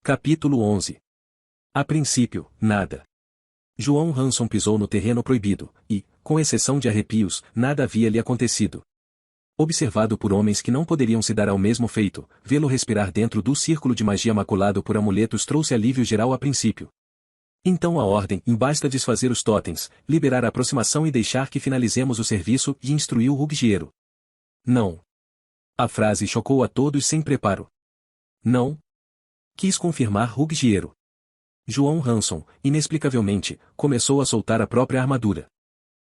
Capítulo 11. A princípio, nada. João Hanson pisou no terreno proibido, e, com exceção de arrepios, nada havia lhe acontecido. Observado por homens que não poderiam se dar ao mesmo feito, vê-lo respirar dentro do círculo de magia maculado por amuletos trouxe alívio geral a princípio. Então a ordem, basta desfazer os totens, liberar a aproximação e deixar que finalizemos o serviço, e instruiu Ruggiero. Não. A frase chocou a todos sem preparo. Não? Quis confirmar Ruggiero. João Hanson, inexplicavelmente, começou a soltar a própria armadura.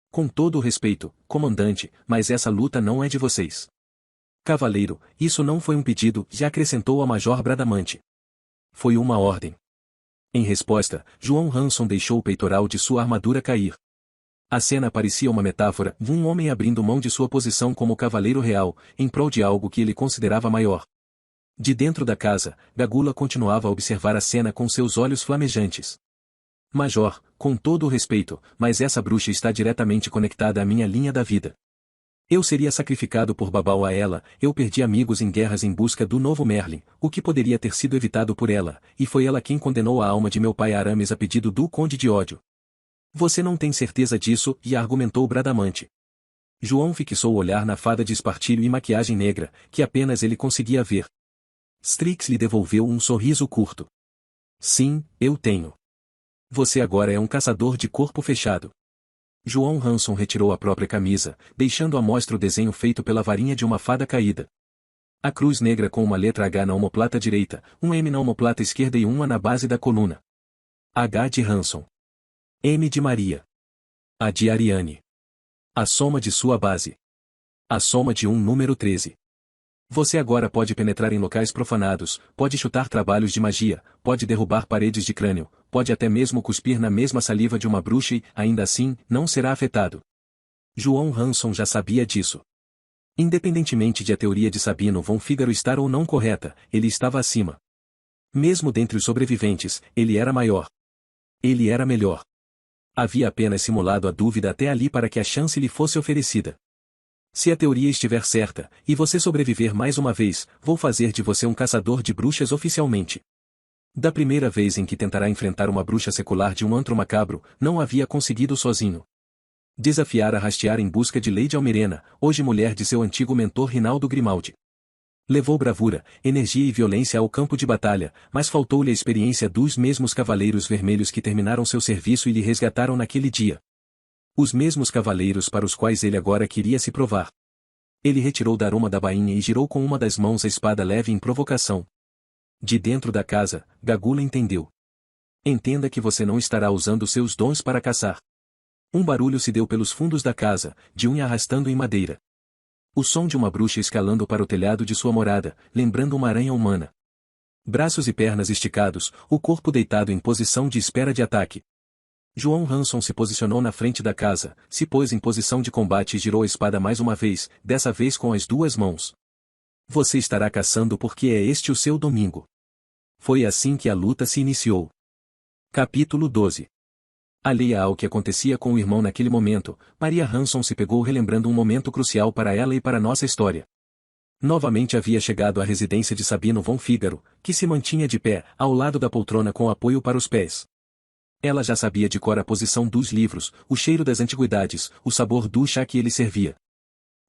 Com todo o respeito, comandante, mas essa luta não é de vocês. Cavaleiro, isso não foi um pedido, já acrescentou a Major Bradamante. Foi uma ordem. Em resposta, João Hanson deixou o peitoral de sua armadura cair. A cena parecia uma metáfora, de um homem abrindo mão de sua posição como cavaleiro real, em prol de algo que ele considerava maior. De dentro da casa, Gagula continuava a observar a cena com seus olhos flamejantes. Major, com todo o respeito, mas essa bruxa está diretamente conectada à minha linha da vida. Eu seria sacrificado por Babau a ela, eu perdi amigos em guerras em busca do novo Merlin, o que poderia ter sido evitado por ela, e foi ela quem condenou a alma de meu pai Aramis a pedido do Conde de Ódio. Você não tem certeza disso, e argumentou Bradamante. João fixou o olhar na fada de espartilho e maquiagem negra, que apenas ele conseguia ver. Strix lhe devolveu um sorriso curto. Sim, eu tenho. Você agora é um caçador de corpo fechado. João Hanson retirou a própria camisa, deixando à mostra o desenho feito pela varinha de uma fada caída. A cruz negra com uma letra H na omoplata direita, um M na omoplata esquerda e uma na base da coluna. H de Hanson. M de Maria. A de Ariane. A soma de sua base. A soma de um número 13. Você agora pode penetrar em locais profanados, pode chutar trabalhos de magia, pode derrubar paredes de crânio, pode até mesmo cuspir na mesma saliva de uma bruxa e, ainda assim, não será afetado. João Hanson já sabia disso. Independentemente de a teoria de Sabino von Fígaro estar ou não correta, ele estava acima. Mesmo dentre os sobreviventes, ele era maior. Ele era melhor. Havia apenas simulado a dúvida até ali para que a chance lhe fosse oferecida. Se a teoria estiver certa, e você sobreviver mais uma vez, vou fazer de você um caçador de bruxas oficialmente. Da primeira vez em que tentará enfrentar uma bruxa secular de um antro macabro, não havia conseguido sozinho. Desafiar a rastear em busca de Lady Almirena, hoje mulher de seu antigo mentor Rinaldo Grimaldi. Levou bravura, energia e violência ao campo de batalha, mas faltou-lhe a experiência dos mesmos cavaleiros vermelhos que terminaram seu serviço e lhe resgataram naquele dia. Os mesmos cavaleiros para os quais ele agora queria se provar. Ele retirou da aroma da bainha e girou com uma das mãos a espada leve em provocação. De dentro da casa, Gagula entendeu. Entenda que você não estará usando seus dons para caçar. Um barulho se deu pelos fundos da casa, de unha arrastando em madeira. O som de uma bruxa escalando para o telhado de sua morada, lembrando uma aranha humana. Braços e pernas esticados, o corpo deitado em posição de espera de ataque. João Hanson se posicionou na frente da casa, se pôs em posição de combate e girou a espada mais uma vez, dessa vez com as duas mãos. Você estará caçando porque é este o seu domingo. Foi assim que a luta se iniciou. Capítulo 12. Alheia ao que acontecia com o irmão naquele momento, Maria Hanson se pegou relembrando um momento crucial para ela e para nossa história. Novamente havia chegado à residência de Sabino von Fígaro, que se mantinha de pé, ao lado da poltrona com apoio para os pés. Ela já sabia de cor a posição dos livros, o cheiro das antiguidades, o sabor do chá que ele servia.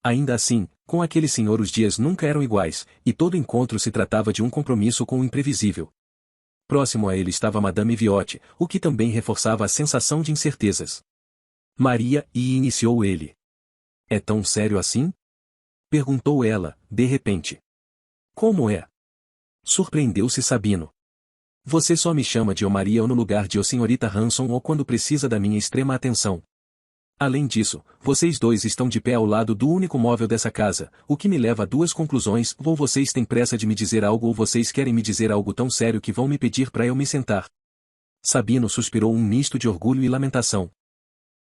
Ainda assim, com aquele senhor os dias nunca eram iguais, e todo encontro se tratava de um compromisso com o imprevisível. Próximo a ele estava Madame Viotti, o que também reforçava a sensação de incertezas. Maria, e iniciou ele. É tão sério assim? Perguntou ela, de repente. Como é? Surpreendeu-se Sabino. Você só me chama de O Maria ou no lugar de O Senhorita Hanson ou quando precisa da minha extrema atenção. Além disso, vocês dois estão de pé ao lado do único móvel dessa casa, o que me leva a duas conclusões: ou vocês têm pressa de me dizer algo ou vocês querem me dizer algo tão sério que vão me pedir para eu me sentar. Sabino suspirou um misto de orgulho e lamentação.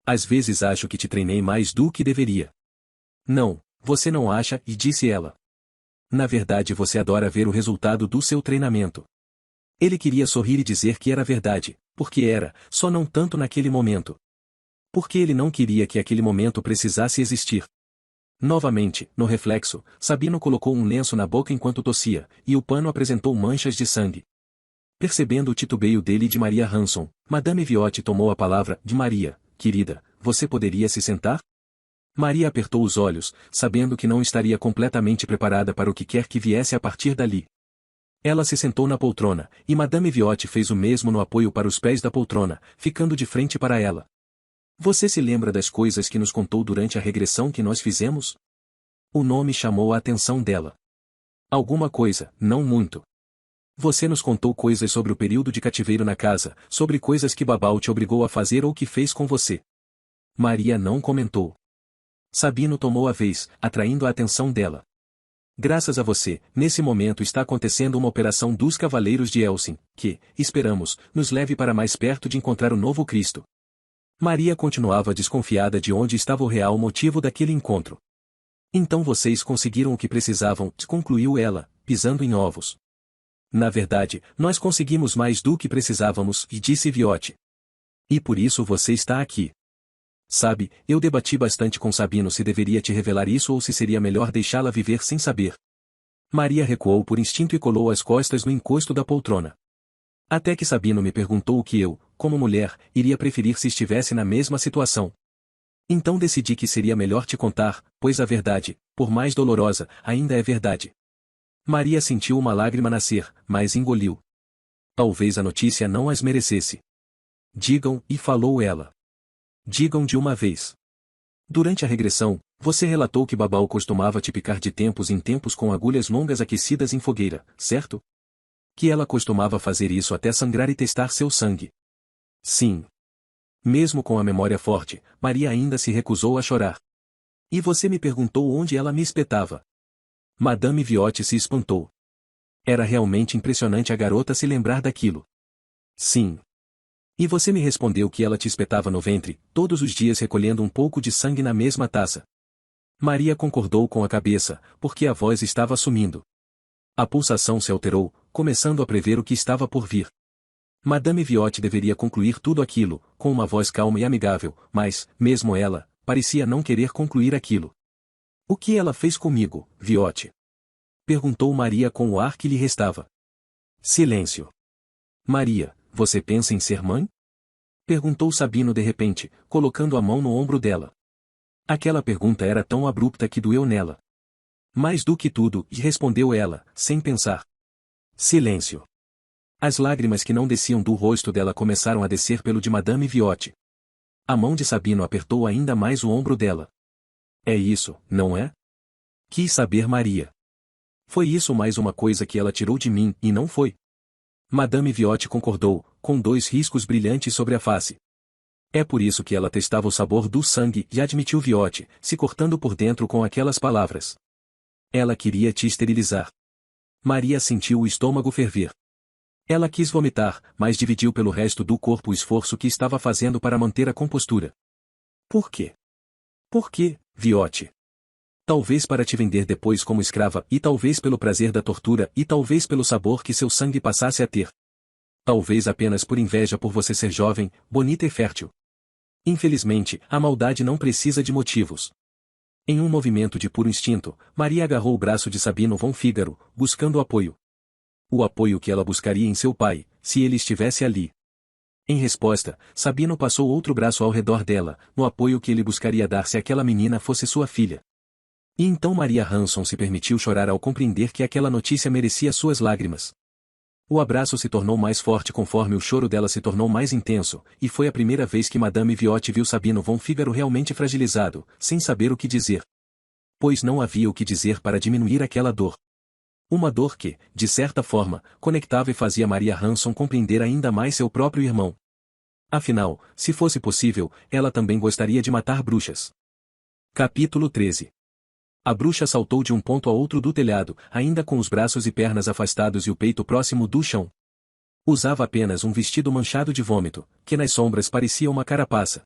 Às vezes acho que te treinei mais do que deveria. Não, você não acha, e disse ela. Na verdade você adora ver o resultado do seu treinamento. Ele queria sorrir e dizer que era verdade, porque era, só não tanto naquele momento. Porque ele não queria que aquele momento precisasse existir. Novamente, no reflexo, Sabino colocou um lenço na boca enquanto tossia, e o pano apresentou manchas de sangue. Percebendo o titubeio dele e de Maria Hanson, Madame Viotti tomou a palavra. De Maria, querida, você poderia se sentar? Maria apertou os olhos, sabendo que não estaria completamente preparada para o que quer que viesse a partir dali. Ela se sentou na poltrona, e Madame Viotti fez o mesmo no apoio para os pés da poltrona, ficando de frente para ela. Você se lembra das coisas que nos contou durante a regressão que nós fizemos? O nome chamou a atenção dela. Alguma coisa, não muito. Você nos contou coisas sobre o período de cativeiro na casa, sobre coisas que Babau te obrigou a fazer ou que fez com você. Maria não comentou. Sabino tomou a vez, atraindo a atenção dela. Graças a você, nesse momento está acontecendo uma operação dos Cavaleiros de Elsin, que, esperamos, nos leve para mais perto de encontrar o novo Cristo. Maria continuava desconfiada de onde estava o real motivo daquele encontro. Então vocês conseguiram o que precisavam, concluiu ela, pisando em ovos. Na verdade, nós conseguimos mais do que precisávamos, disse Viotti. E por isso você está aqui. Sabe, eu debati bastante com Sabino se deveria te revelar isso ou se seria melhor deixá-la viver sem saber. Maria recuou por instinto e colou as costas no encosto da poltrona. Até que Sabino me perguntou o que eu, como mulher, iria preferir se estivesse na mesma situação. Então decidi que seria melhor te contar, pois a verdade, por mais dolorosa, ainda é verdade. Maria sentiu uma lágrima nascer, mas engoliu. Talvez a notícia não as merecesse. Digam, e falou ela. Digam de uma vez. Durante a regressão, você relatou que Babau costumava te picar de tempos em tempos com agulhas longas aquecidas em fogueira, certo? Que ela costumava fazer isso até sangrar e testar seu sangue. Sim. Mesmo com a memória forte, Maria ainda se recusou a chorar. E você me perguntou onde ela me espetava. Madame Viotti se espantou. Era realmente impressionante a garota se lembrar daquilo. Sim. E você me respondeu que ela te espetava no ventre, todos os dias recolhendo um pouco de sangue na mesma taça. Maria concordou com a cabeça, porque a voz estava sumindo. A pulsação se alterou, começando a prever o que estava por vir. Madame Viotti deveria concluir tudo aquilo, com uma voz calma e amigável, mas, mesmo ela, parecia não querer concluir aquilo. O que ela fez comigo, Viotti? Perguntou Maria com o ar que lhe restava. Silêncio. Maria, você pensa em ser mãe? Perguntou Sabino de repente, colocando a mão no ombro dela. Aquela pergunta era tão abrupta que doeu nela. Mais do que tudo, respondeu ela, sem pensar. Silêncio. As lágrimas que não desciam do rosto dela começaram a descer pelo de Madame Viotti. A mão de Sabino apertou ainda mais o ombro dela. É isso, não é? Quis saber Maria. Foi isso mais uma coisa que ela tirou de mim, e não foi? Madame Viotti concordou, com dois riscos brilhantes sobre a face. É por isso que ela testava o sabor do sangue, e admitiu Viotti, se cortando por dentro com aquelas palavras. Ela queria te esterilizar. Maria sentiu o estômago ferver. Ela quis vomitar, mas dividiu pelo resto do corpo o esforço que estava fazendo para manter a compostura. Por quê? Por quê, Viotti? Talvez para te vender depois como escrava, e talvez pelo prazer da tortura, e talvez pelo sabor que seu sangue passasse a ter. Talvez apenas por inveja por você ser jovem, bonita e fértil. Infelizmente, a maldade não precisa de motivos. Em um movimento de puro instinto, Maria agarrou o braço de Sabino von Fígaro, buscando apoio. O apoio que ela buscaria em seu pai, se ele estivesse ali. Em resposta, Sabino passou outro braço ao redor dela, no apoio que ele buscaria dar se aquela menina fosse sua filha. E então Maria Hanson se permitiu chorar ao compreender que aquela notícia merecia suas lágrimas. O abraço se tornou mais forte conforme o choro dela se tornou mais intenso, e foi a primeira vez que Madame Viotti viu Sabino von Fígaro realmente fragilizado, sem saber o que dizer. Pois não havia o que dizer para diminuir aquela dor. Uma dor que, de certa forma, conectava e fazia Maria Hanson compreender ainda mais seu próprio irmão. Afinal, se fosse possível, ela também gostaria de matar bruxas. Capítulo 13. A bruxa saltou de um ponto a outro do telhado, ainda com os braços e pernas afastados e o peito próximo do chão. Usava apenas um vestido manchado de vômito, que nas sombras parecia uma carapaça.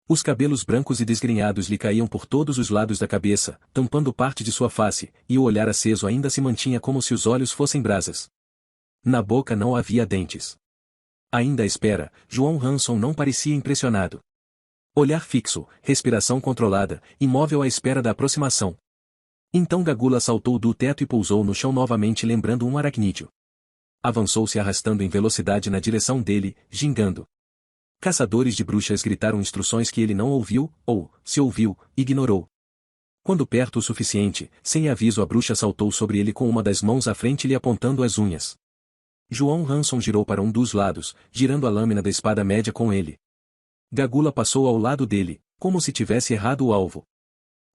Os cabelos brancos e desgrenhados lhe caíam por todos os lados da cabeça, tampando parte de sua face, e o olhar aceso ainda se mantinha como se os olhos fossem brasas. Na boca não havia dentes. Ainda à espera, João Hanson não parecia impressionado. Olhar fixo, respiração controlada, imóvel à espera da aproximação. Então Gagula saltou do teto e pousou no chão novamente lembrando um aracnídeo. Avançou se arrastando em velocidade na direção dele, gingando. Caçadores de bruxas gritaram instruções que ele não ouviu, ou, se ouviu, ignorou. Quando perto o suficiente, sem aviso a bruxa saltou sobre ele com uma das mãos à frente lhe apontando as unhas. João Hanson girou para um dos lados, girando a lâmina da espada média com ele. Gagula passou ao lado dele, como se tivesse errado o alvo.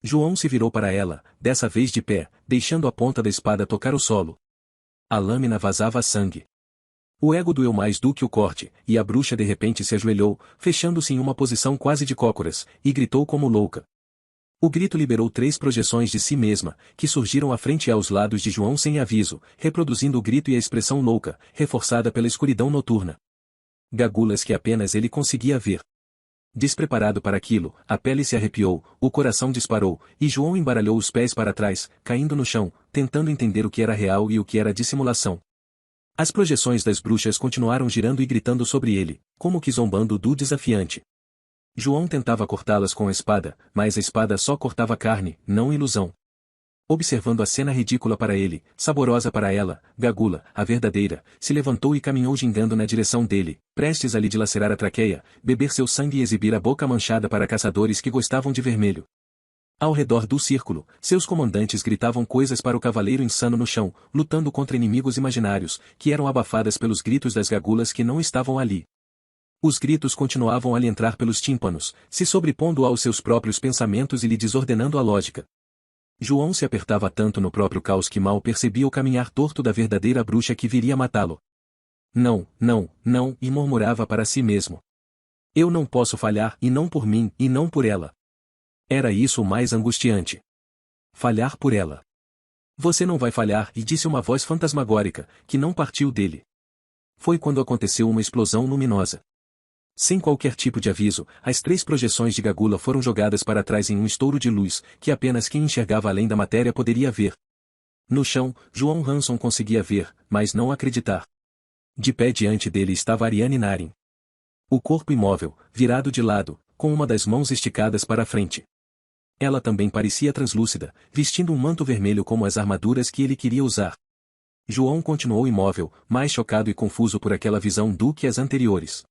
João se virou para ela, dessa vez de pé, deixando a ponta da espada tocar o solo. A lâmina vazava sangue. O ego doeu mais do que o corte, e a bruxa de repente se ajoelhou, fechando-se em uma posição quase de cócoras, e gritou como louca. O grito liberou 3 projeções de si mesma, que surgiram à frente e aos lados de João sem aviso, reproduzindo o grito e a expressão louca, reforçada pela escuridão noturna. Gagulas que apenas ele conseguia ver. Despreparado para aquilo, a pele se arrepiou, o coração disparou, e João embaralhou os pés para trás, caindo no chão, tentando entender o que era real e o que era dissimulação. As projeções das bruxas continuaram girando e gritando sobre ele, como que zombando do desafiante. João tentava cortá-las com a espada, mas a espada só cortava carne, não ilusão. Observando a cena ridícula para ele, saborosa para ela, Gagula, a verdadeira, se levantou e caminhou gingando na direção dele, prestes a lhe dilacerar a traqueia, beber seu sangue e exibir a boca manchada para caçadores que gostavam de vermelho. Ao redor do círculo, seus comandantes gritavam coisas para o cavaleiro insano no chão, lutando contra inimigos imaginários, que eram abafadas pelos gritos das gagulas que não estavam ali. Os gritos continuavam a lhe entrar pelos tímpanos, se sobrepondo aos seus próprios pensamentos e lhe desordenando a lógica. João se apertava tanto no próprio caos que mal percebia o caminhar torto da verdadeira bruxa que viria matá-lo. Não, não, não, e murmurava para si mesmo. Eu não posso falhar, e não por mim, e não por ela. Era isso o mais angustiante. Falhar por ela. Você não vai falhar, e disse uma voz fantasmagórica, que não partiu dele. Foi quando aconteceu uma explosão luminosa. Sem qualquer tipo de aviso, as 3 projeções de Gagula foram jogadas para trás em um estouro de luz, que apenas quem enxergava além da matéria poderia ver. No chão, João Hanson conseguia ver, mas não acreditar. De pé diante dele estava Ariane Narin. O corpo imóvel, virado de lado, com uma das mãos esticadas para a frente. Ela também parecia translúcida, vestindo um manto vermelho como as armaduras que ele queria usar. João continuou imóvel, mais chocado e confuso por aquela visão do que as anteriores.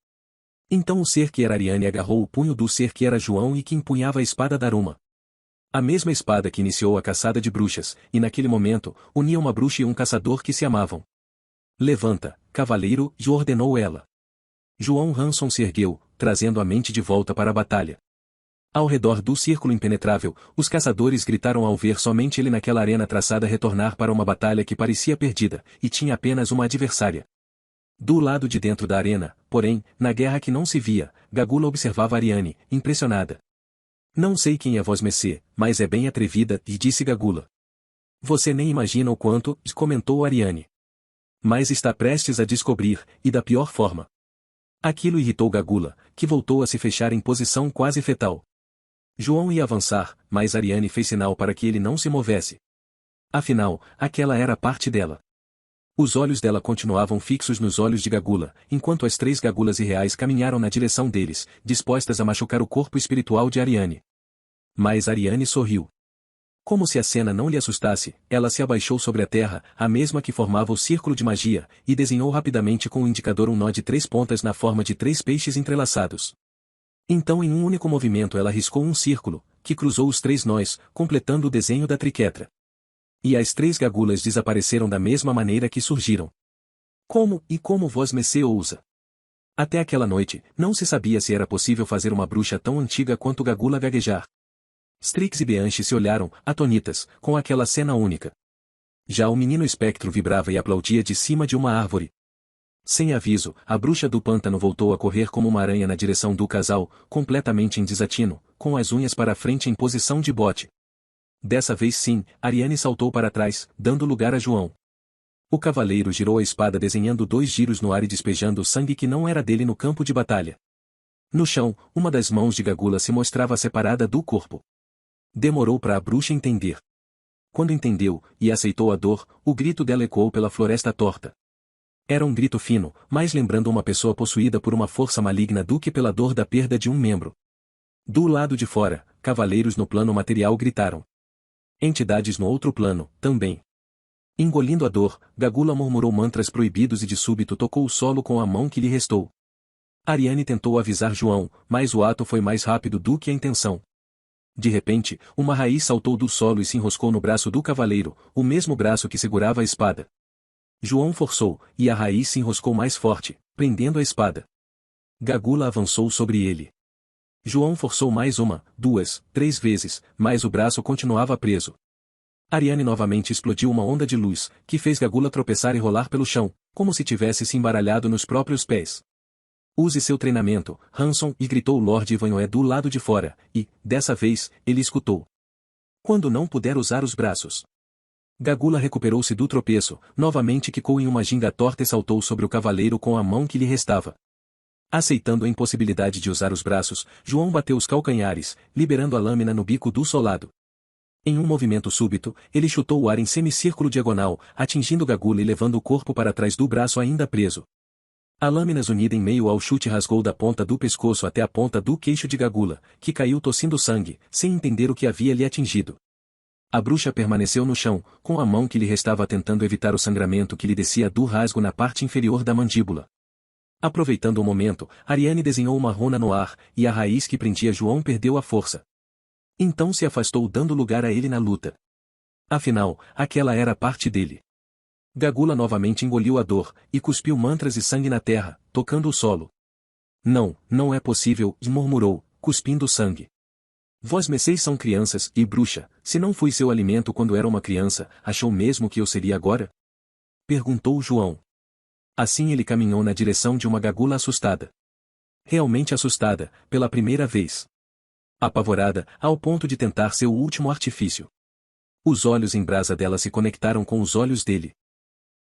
Então o ser que era Ariane agarrou o punho do ser que era João e que empunhava a espada Daruma. A mesma espada que iniciou a caçada de bruxas, e naquele momento, unia uma bruxa e um caçador que se amavam. Levanta, cavaleiro, e ordenou ela. João Hanson se ergueu, trazendo a mente de volta para a batalha. Ao redor do círculo impenetrável, os caçadores gritaram ao ver somente ele naquela arena traçada retornar para uma batalha que parecia perdida, e tinha apenas uma adversária. Do lado de dentro da arena, porém, na guerra que não se via, Gagula observava Ariane, impressionada. Não sei quem é vós messê, mas é bem atrevida, e disse Gagula. Você nem imagina o quanto, comentou Ariane. Mas está prestes a descobrir, e da pior forma. Aquilo irritou Gagula, que voltou a se fechar em posição quase fetal. João ia avançar, mas Ariane fez sinal para que ele não se movesse. Afinal, aquela era parte dela. Os olhos dela continuavam fixos nos olhos de Gagula, enquanto as 3 gagulas irreais caminharam na direção deles, dispostas a machucar o corpo espiritual de Ariane. Mas Ariane sorriu. Como se a cena não lhe assustasse, ela se abaixou sobre a terra, a mesma que formava o círculo de magia, e desenhou rapidamente com o indicador um nó de 3 pontas na forma de 3 peixes entrelaçados. Então em um único movimento ela riscou um círculo, que cruzou os 3 nós, completando o desenho da triquetra. E as 3 gagulas desapareceram da mesma maneira que surgiram. Como vós messê ousa? Até aquela noite, não se sabia se era possível fazer uma bruxa tão antiga quanto Gagula gaguejar. Strix e Bianchi se olharam, atonitas, com aquela cena única. Já o menino espectro vibrava e aplaudia de cima de uma árvore. Sem aviso, a bruxa do pântano voltou a correr como uma aranha na direção do casal, completamente em desatino, com as unhas para a frente em posição de bote. Dessa vez sim, Ariane saltou para trás, dando lugar a João. O cavaleiro girou a espada desenhando 2 giros no ar e despejando o sangue que não era dele no campo de batalha. No chão, uma das mãos de Gagula se mostrava separada do corpo. Demorou para a bruxa entender. Quando entendeu, e aceitou a dor, o grito dela ecoou pela floresta torta. Era um grito fino, mais lembrando uma pessoa possuída por uma força maligna do que pela dor da perda de um membro. Do lado de fora, cavaleiros no plano material gritaram. Entidades no outro plano, também. Engolindo a dor, Gagula murmurou mantras proibidos e de súbito tocou o solo com a mão que lhe restou. Ariane tentou avisar João, mas o ato foi mais rápido do que a intenção. De repente, uma raiz saltou do solo e se enroscou no braço do cavaleiro, o mesmo braço que segurava a espada. João forçou, e a raiz se enroscou mais forte, prendendo a espada. Gagula avançou sobre ele. João forçou mais uma, duas, três vezes, mas o braço continuava preso. Ariane novamente explodiu uma onda de luz, que fez Gagula tropeçar e rolar pelo chão, como se tivesse se embaralhado nos próprios pés. Use seu treinamento, Hanson, e gritou Lord Ivanhoe do lado de fora, e, dessa vez, ele escutou. Quando não puder usar os braços. Gagula recuperou-se do tropeço, novamente quicou em uma ginga torta e saltou sobre o cavaleiro com a mão que lhe restava. Aceitando a impossibilidade de usar os braços, João bateu os calcanhares, liberando a lâmina no bico do solado. Em um movimento súbito, ele chutou o ar em semicírculo diagonal, atingindo Gagula e levando o corpo para trás do braço ainda preso. A lâmina unida em meio ao chute rasgou da ponta do pescoço até a ponta do queixo de Gagula, que caiu tossindo sangue, sem entender o que havia lhe atingido. A bruxa permaneceu no chão, com a mão que lhe restava tentando evitar o sangramento que lhe descia do rasgo na parte inferior da mandíbula. Aproveitando o momento, Ariane desenhou uma runa no ar, e a raiz que prendia João perdeu a força. Então se afastou dando lugar a ele na luta. Afinal, aquela era parte dele. Gagula novamente engoliu a dor, e cuspiu mantras e sangue na terra, tocando o solo. Não, não é possível, murmurou, cuspindo sangue. Vós meceis são crianças, e bruxa, se não fui seu alimento quando era uma criança, achou mesmo que eu seria agora? Perguntou João. Assim ele caminhou na direção de uma Gagula assustada. Realmente assustada, pela primeira vez. Apavorada, ao ponto de tentar seu último artifício. Os olhos em brasa dela se conectaram com os olhos dele.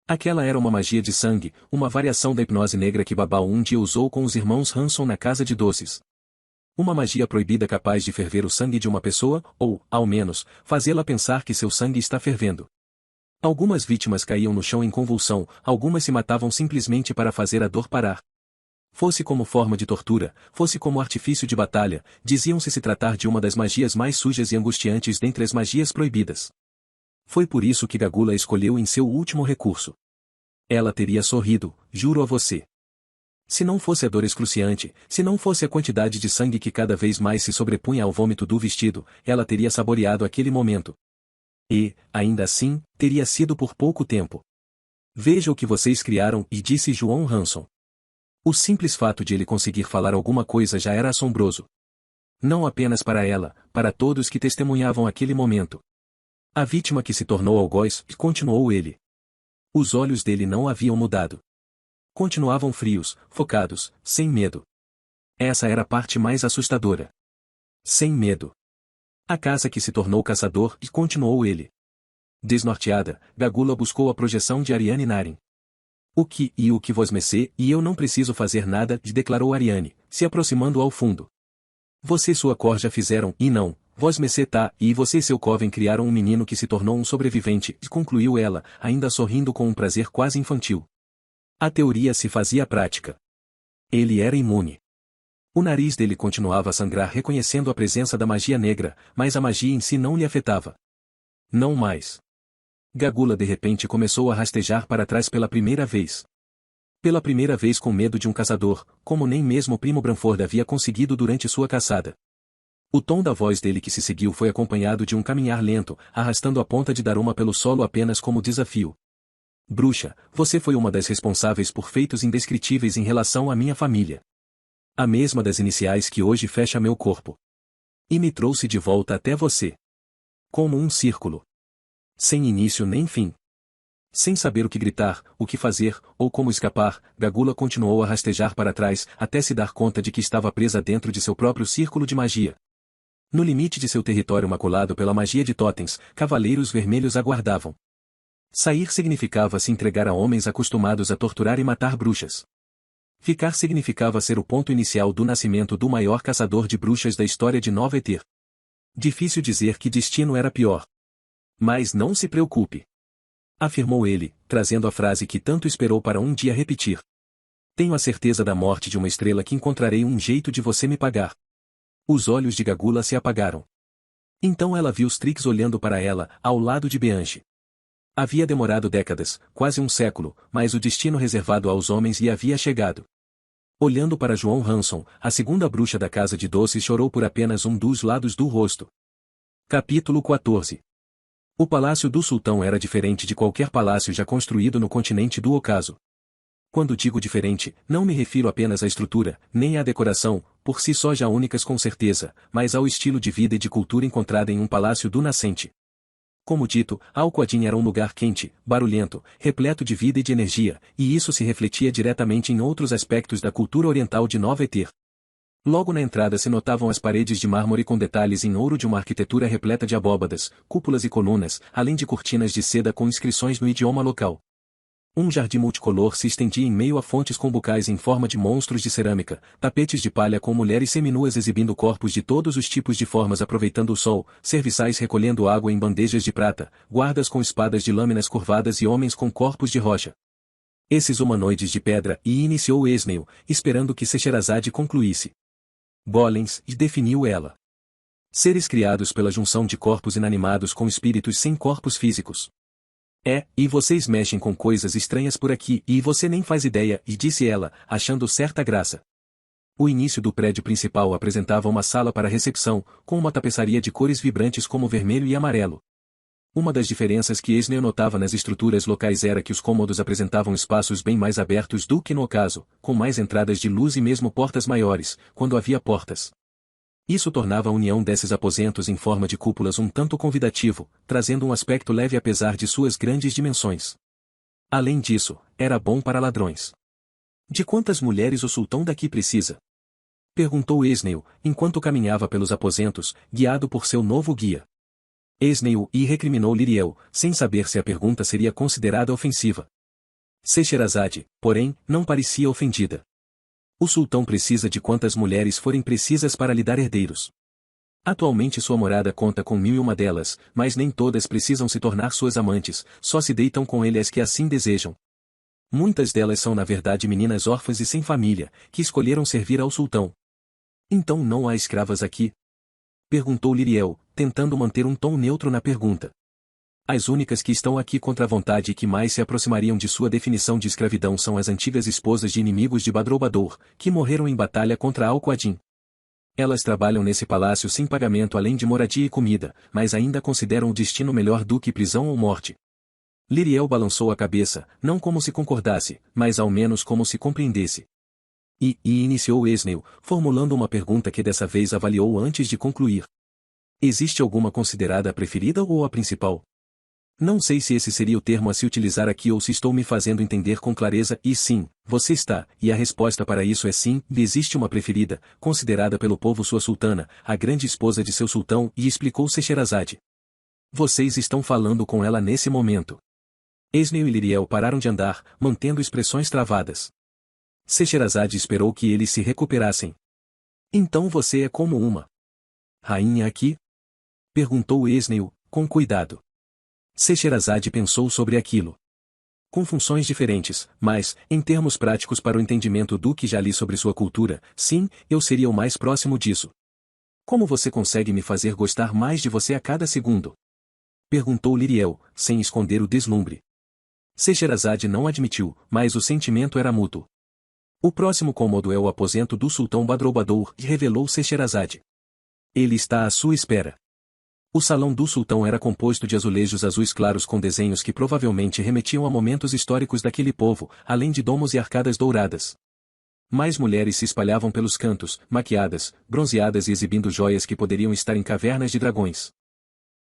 Aquela era uma magia de sangue, uma variação da hipnose negra que Babau um dia usou com os irmãos Hanson na casa de doces. Uma magia proibida capaz de ferver o sangue de uma pessoa, ou, ao menos, fazê-la pensar que seu sangue está fervendo. Algumas vítimas caíam no chão em convulsão, algumas se matavam simplesmente para fazer a dor parar. Fosse como forma de tortura, fosse como artifício de batalha, diziam-se se tratar de uma das magias mais sujas e angustiantes dentre as magias proibidas. Foi por isso que Gagula escolheu em seu último recurso. Ela teria sorrido, juro a você. Se não fosse a dor excruciante, se não fosse a quantidade de sangue que cada vez mais se sobrepunha ao vômito do vestido, ela teria saboreado aquele momento. E, ainda assim, teria sido por pouco tempo. Veja o que vocês criaram, e disse João Hanson. O simples fato de ele conseguir falar alguma coisa já era assombroso. Não apenas para ela, para todos que testemunhavam aquele momento. A vítima que se tornou algoz, continuou ele. Os olhos dele não haviam mudado. Continuavam frios, focados, sem medo. Essa era a parte mais assustadora. Sem medo. A caça que se tornou caçador, e continuou ele. Desnorteada, Gagula buscou a projeção de Ariane Naren. O que vos mecê, e eu não preciso fazer nada, declarou Ariane, se aproximando ao fundo. Você e sua cor já fizeram, e não, vós mecê tá, e você e seu coven criaram um menino que se tornou um sobrevivente, e concluiu ela, ainda sorrindo com um prazer quase infantil. A teoria se fazia prática. Ele era imune. O nariz dele continuava a sangrar reconhecendo a presença da magia negra, mas a magia em si não lhe afetava. Não mais. Gagula de repente começou a rastejar para trás pela primeira vez. Pela primeira vez com medo de um caçador, como nem mesmo o primo Branford havia conseguido durante sua caçada. O tom da voz dele que se seguiu foi acompanhado de um caminhar lento, arrastando a ponta de Daruma pelo solo apenas como desafio. Bruxa, você foi uma das responsáveis por feitos indescritíveis em relação à minha família. A mesma das iniciais que hoje fecha meu corpo. E me trouxe de volta até você. Como um círculo. Sem início nem fim. Sem saber o que gritar, o que fazer, ou como escapar, Gagula continuou a rastejar para trás, até se dar conta de que estava presa dentro de seu próprio círculo de magia. No limite de seu território maculado pela magia de totens, cavaleiros vermelhos aguardavam. Sair significava se entregar a homens acostumados a torturar e matar bruxas. Ficar significava ser o ponto inicial do nascimento do maior caçador de bruxas da história de Nova Eter. Difícil dizer que destino era pior. Mas não se preocupe. Afirmou ele, trazendo a frase que tanto esperou para um dia repetir. Tenho a certeza da morte de uma estrela que encontrarei um jeito de você me pagar. Os olhos de Gagula se apagaram. Então ela viu Strix olhando para ela, ao lado de Bianchi. Havia demorado décadas, quase um século, mas o destino reservado aos homens lhe havia chegado. Olhando para João Hanson, a segunda bruxa da casa de doces chorou por apenas um dos lados do rosto. Capítulo 14. O palácio do sultão era diferente de qualquer palácio já construído no continente do ocaso. Quando digo diferente, não me refiro apenas à estrutura, nem à decoração, por si só já únicas com certeza, mas ao estilo de vida e de cultura encontrada em um palácio do nascente. Como dito, Al-Quadin era um lugar quente, barulhento, repleto de vida e de energia, e isso se refletia diretamente em outros aspectos da cultura oriental de Nova Eter. Logo na entrada se notavam as paredes de mármore com detalhes em ouro de uma arquitetura repleta de abóbadas, cúpulas e colunas, além de cortinas de seda com inscrições no idioma local. Um jardim multicolor se estendia em meio a fontes com bucais em forma de monstros de cerâmica, tapetes de palha com mulheres seminuas exibindo corpos de todos os tipos de formas aproveitando o sol, serviçais recolhendo água em bandejas de prata, guardas com espadas de lâminas curvadas e homens com corpos de rocha. Esses humanoides de pedra, e iniciou Esnel, esperando que Scheherazade concluísse. Golems, e definiu ela. Seres criados pela junção de corpos inanimados com espíritos sem corpos físicos. E vocês mexem com coisas estranhas por aqui, e você nem faz ideia, e disse ela, achando certa graça. O início do prédio principal apresentava uma sala para recepção, com uma tapeçaria de cores vibrantes como vermelho e amarelo. Uma das diferenças que Esnel notava nas estruturas locais era que os cômodos apresentavam espaços bem mais abertos do que no ocaso, com mais entradas de luz e mesmo portas maiores, quando havia portas. Isso tornava a união desses aposentos em forma de cúpulas um tanto convidativo, trazendo um aspecto leve apesar de suas grandes dimensões. Além disso, era bom para ladrões. De quantas mulheres o sultão daqui precisa? Perguntou Esnel, enquanto caminhava pelos aposentos, guiado por seu novo guia. Esnel e recriminou Liriel, sem saber se a pergunta seria considerada ofensiva. Scheherazade, porém, não parecia ofendida. O sultão precisa de quantas mulheres forem precisas para lhe dar herdeiros. Atualmente sua morada conta com 1001 delas, mas nem todas precisam se tornar suas amantes, só se deitam com ele as que assim desejam. Muitas delas são na verdade meninas órfãs e sem família, que escolheram servir ao sultão. Então não há escravas aqui? Perguntou Liriel, tentando manter um tom neutro na pergunta. As únicas que estão aqui contra a vontade e que mais se aproximariam de sua definição de escravidão são as antigas esposas de inimigos de Badroulbadour, que morreram em batalha contra Al-Quadin. Elas trabalham nesse palácio sem pagamento além de moradia e comida, mas ainda consideram o destino melhor do que prisão ou morte. Liriel balançou a cabeça, não como se concordasse, mas ao menos como se compreendesse. E iniciou Esnel, formulando uma pergunta que dessa vez avaliou antes de concluir. Existe alguma considerada a preferida ou a principal? Não sei se esse seria o termo a se utilizar aqui ou se estou me fazendo entender com clareza, e sim, você está, e a resposta para isso é sim, existe uma preferida, considerada pelo povo sua sultana, a grande esposa de seu sultão, e explicou Scheherazade. Vocês estão falando com ela nesse momento. Esnel e Liriel pararam de andar, mantendo expressões travadas. Scheherazade esperou que eles se recuperassem. Então você é como uma rainha aqui? Perguntou Esnel, com cuidado. Scheherazade pensou sobre aquilo. Com funções diferentes, mas, em termos práticos para o entendimento do que já li sobre sua cultura, sim, eu seria o mais próximo disso. Como você consegue me fazer gostar mais de você a cada segundo? Perguntou Liriel, sem esconder o deslumbre. Scheherazade não admitiu, mas o sentimento era mútuo. O próximo cômodo é o aposento do sultão Badroulbadour, revelou Scheherazade. Ele está à sua espera. O salão do sultão era composto de azulejos azuis claros com desenhos que provavelmente remetiam a momentos históricos daquele povo, além de domos e arcadas douradas. Mais mulheres se espalhavam pelos cantos, maquiadas, bronzeadas e exibindo joias que poderiam estar em cavernas de dragões.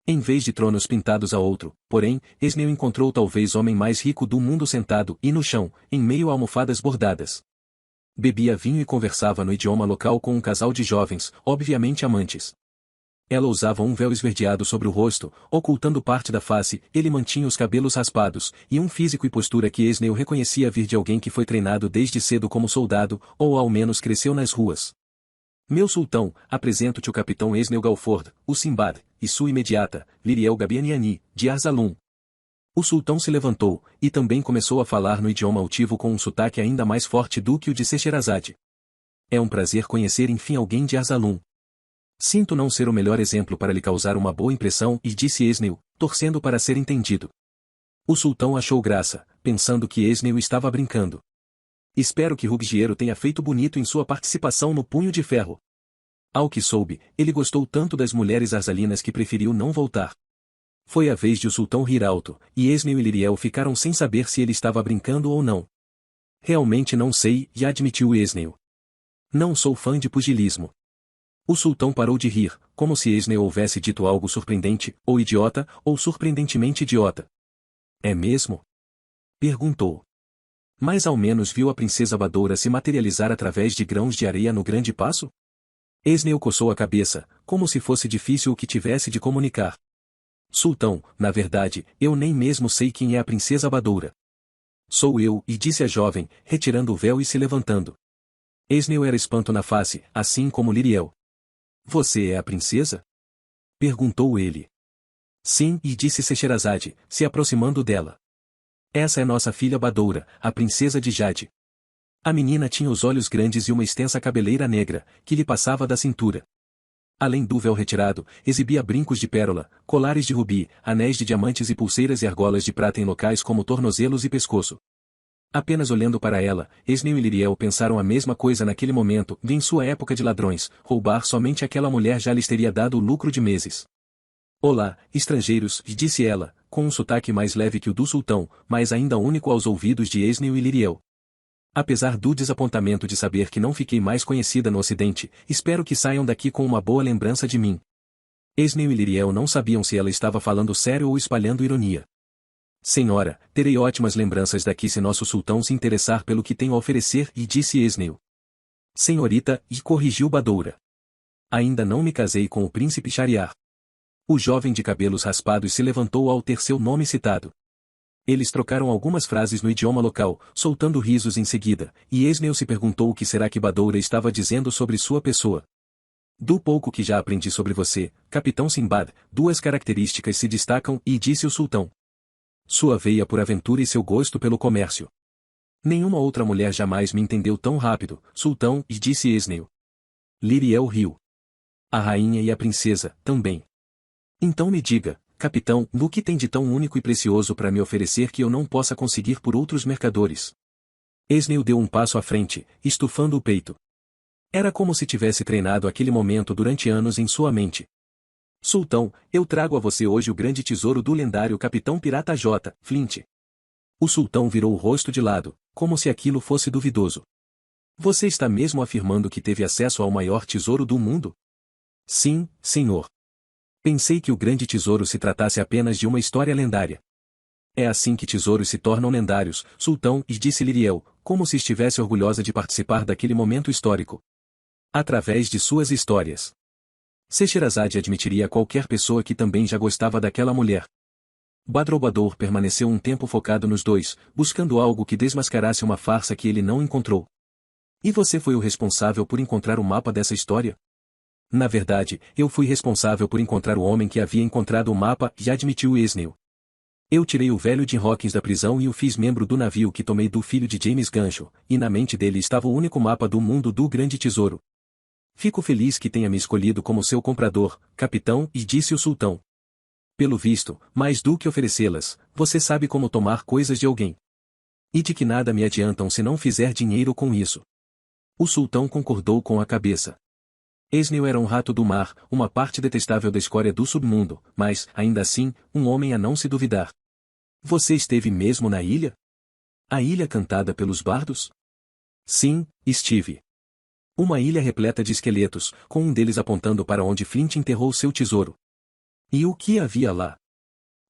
Em vez de tronos pintados a outro, porém, Esnel encontrou talvez o homem mais rico do mundo sentado e no chão, em meio a almofadas bordadas. Bebia vinho e conversava no idioma local com um casal de jovens, obviamente amantes. Ela usava um véu esverdeado sobre o rosto, ocultando parte da face, ele mantinha os cabelos raspados, e um físico e postura que Esnel reconhecia vir de alguém que foi treinado desde cedo como soldado, ou ao menos cresceu nas ruas. Meu sultão, apresento-te o capitão Esnel Galford, o Simbad, e sua imediata, Liriel Gabianiani, de Arzalum. O sultão se levantou, e também começou a falar no idioma altivo com um sotaque ainda mais forte do que o de Scheherazade. É um prazer conhecer enfim alguém de Arzalum. Sinto não ser o melhor exemplo para lhe causar uma boa impressão, e disse Esnel, torcendo para ser entendido. O sultão achou graça, pensando que Esneu estava brincando. Espero que Ruggiero tenha feito bonito em sua participação no Punho de Ferro. Ao que soube, ele gostou tanto das mulheres arzalinas que preferiu não voltar. Foi a vez de o sultão rir alto, e Esneu e Liriel ficaram sem saber se ele estava brincando ou não. Realmente não sei, e admitiu Esneu. Não sou fã de pugilismo. O sultão parou de rir, como se Esneu houvesse dito algo surpreendente, ou idiota, ou surpreendentemente idiota. É mesmo? Perguntou. Mas ao menos viu a princesa Badoura se materializar através de grãos de areia no grande passo? Esneu coçou a cabeça, como se fosse difícil o que tivesse de comunicar. Sultão, na verdade, eu nem mesmo sei quem é a princesa Badoura. Sou eu, e disse a jovem, retirando o véu e se levantando. Esneu era espanto na face, assim como Liriel. Você é a princesa? Perguntou ele. Sim, e disse Scheherazade, se aproximando dela. Essa é nossa filha Badoura, a princesa de Jade. A menina tinha os olhos grandes e uma extensa cabeleira negra, que lhe passava da cintura. Além do véu retirado, exibia brincos de pérola, colares de rubi, anéis de diamantes e pulseiras e argolas de prata em locais como tornozelos e pescoço. Apenas olhando para ela, Esneu e Liriel pensaram a mesma coisa naquele momento, e em sua época de ladrões, roubar somente aquela mulher já lhes teria dado o lucro de meses. Olá, estrangeiros, disse ela, com um sotaque mais leve que o do sultão, mas ainda único aos ouvidos de Esneu e Liriel. Apesar do desapontamento de saber que não fiquei mais conhecida no ocidente, espero que saiam daqui com uma boa lembrança de mim. Esneu e Liriel não sabiam se ela estava falando sério ou espalhando ironia. Senhora, terei ótimas lembranças daqui se nosso sultão se interessar pelo que tenho a oferecer, e disse Esneu. Senhorita, e corrigiu Badoura. Ainda não me casei com o príncipe Shahriar. O jovem de cabelos raspados se levantou ao ter seu nome citado. Eles trocaram algumas frases no idioma local, soltando risos em seguida, e Esneu se perguntou o que será que Badoura estava dizendo sobre sua pessoa. Do pouco que já aprendi sobre você, Capitão Sinbad, duas características se destacam, e disse o sultão. Sua veia por aventura e seu gosto pelo comércio. Nenhuma outra mulher jamais me entendeu tão rápido, sultão, e disse Esneu. Liriel riu. A rainha e a princesa, também. Então me diga, capitão, no que tem de tão único e precioso para me oferecer que eu não possa conseguir por outros mercadores? Esneu deu um passo à frente, estufando o peito. Era como se tivesse treinado aquele momento durante anos em sua mente. Sultão, eu trago a você hoje o grande tesouro do lendário Capitão Pirata J. Flint. O sultão virou o rosto de lado, como se aquilo fosse duvidoso. Você está mesmo afirmando que teve acesso ao maior tesouro do mundo? Sim, senhor. Pensei que o grande tesouro se tratasse apenas de uma história lendária. É assim que tesouros se tornam lendários, sultão, e disse Liriel, como se estivesse orgulhosa de participar daquele momento histórico. Através de suas histórias. Scheherazade admitiria a qualquer pessoa que também já gostava daquela mulher. Badroulbadour permaneceu um tempo focado nos dois, buscando algo que desmascarasse uma farsa que ele não encontrou. E você foi o responsável por encontrar o mapa dessa história? Na verdade, eu fui responsável por encontrar o homem que havia encontrado o mapa, e admitiu Esneu. Eu tirei o velho Jim Hawkins da prisão e o fiz membro do navio que tomei do filho de James Gancho, e na mente dele estava o único mapa do mundo do grande tesouro. Fico feliz que tenha me escolhido como seu comprador, capitão, e disse o sultão. Pelo visto, mais do que oferecê-las, você sabe como tomar coisas de alguém. E de que nada me adiantam se não fizer dinheiro com isso. O sultão concordou com a cabeça. Esneu era um rato do mar, uma parte detestável da escória do submundo, mas, ainda assim, um homem a não se duvidar. Você esteve mesmo na ilha? A ilha cantada pelos bardos? Sim, estive. Uma ilha repleta de esqueletos, com um deles apontando para onde Flint enterrou seu tesouro. E o que havia lá?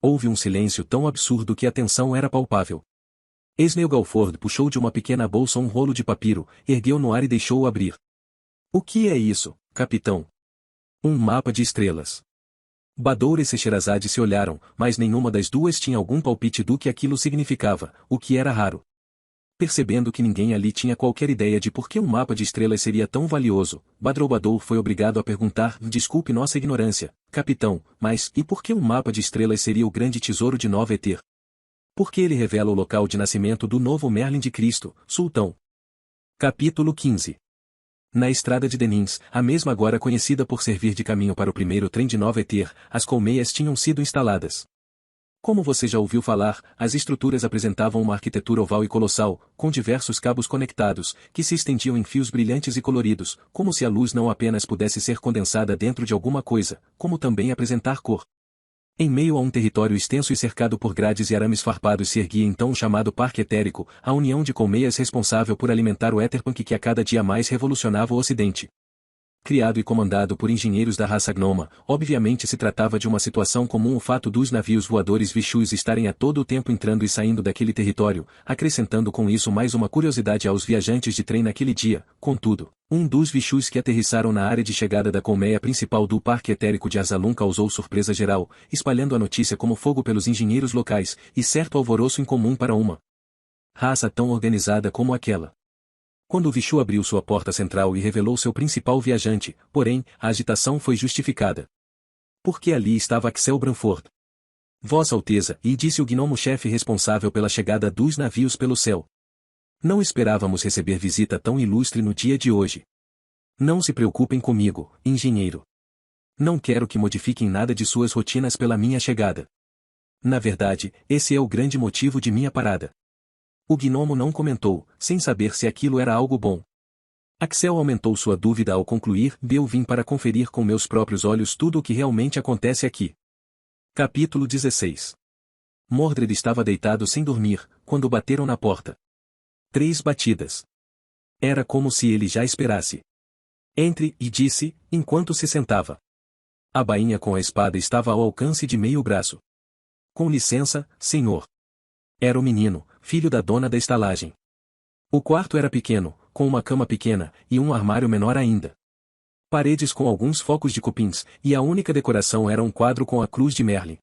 Houve um silêncio tão absurdo que a tensão era palpável. Esneu Galford puxou de uma pequena bolsa um rolo de papiro, ergueu no ar e deixou-o abrir. O que é isso, capitão? Um mapa de estrelas. Badoura e Scheherazade se olharam, mas nenhuma das duas tinha algum palpite do que aquilo significava, o que era raro. Percebendo que ninguém ali tinha qualquer ideia de por que um mapa de estrelas seria tão valioso, Badroulbadour foi obrigado a perguntar: desculpe nossa ignorância, capitão, mas e por que um mapa de estrelas seria o grande tesouro de Nova Eter? Porque ele revela o local de nascimento do novo Merlin de Cristo, sultão. Capítulo 15. Na estrada de Denins, a mesma agora conhecida por servir de caminho para o primeiro trem de Nova Eter, as colmeias tinham sido instaladas. Como você já ouviu falar, as estruturas apresentavam uma arquitetura oval e colossal, com diversos cabos conectados, que se estendiam em fios brilhantes e coloridos, como se a luz não apenas pudesse ser condensada dentro de alguma coisa, como também apresentar cor. Em meio a um território extenso e cercado por grades e arames farpados se erguia então o chamado Parque Etérico, a união de colmeias responsável por alimentar o Etherpunk que a cada dia mais revolucionava o Ocidente. Criado e comandado por engenheiros da raça Gnoma, obviamente se tratava de uma situação comum o fato dos navios voadores Vishus estarem a todo o tempo entrando e saindo daquele território, acrescentando com isso mais uma curiosidade aos viajantes de trem naquele dia. Contudo, um dos Vishus que aterrissaram na área de chegada da colmeia principal do Parque Etérico de Arzalum causou surpresa geral, espalhando a notícia como fogo pelos engenheiros locais, e certo alvoroço incomum para uma raça tão organizada como aquela. Quando o Vishu abriu sua porta central e revelou seu principal viajante, porém, a agitação foi justificada. Porque ali estava Axel Branford. Vossa Alteza, e disse o gnomo-chefe responsável pela chegada dos navios pelo céu. Não esperávamos receber visita tão ilustre no dia de hoje. Não se preocupem comigo, engenheiro. Não quero que modifiquem nada de suas rotinas pela minha chegada. Na verdade, esse é o grande motivo de minha parada. O gnomo não comentou, sem saber se aquilo era algo bom. Axel aumentou sua dúvida ao concluir: eu vim para conferir com meus próprios olhos tudo o que realmente acontece aqui. Capítulo 16. Mordred estava deitado sem dormir, quando bateram na porta. 3 batidas. Era como se ele já esperasse. Entre, e disse, enquanto se sentava. A bainha com a espada estava ao alcance de meio braço. Com licença, senhor. Era o menino, filho da dona da estalagem. O quarto era pequeno, com uma cama pequena, e um armário menor ainda. Paredes com alguns focos de cupins, e a única decoração era um quadro com a cruz de Merlin.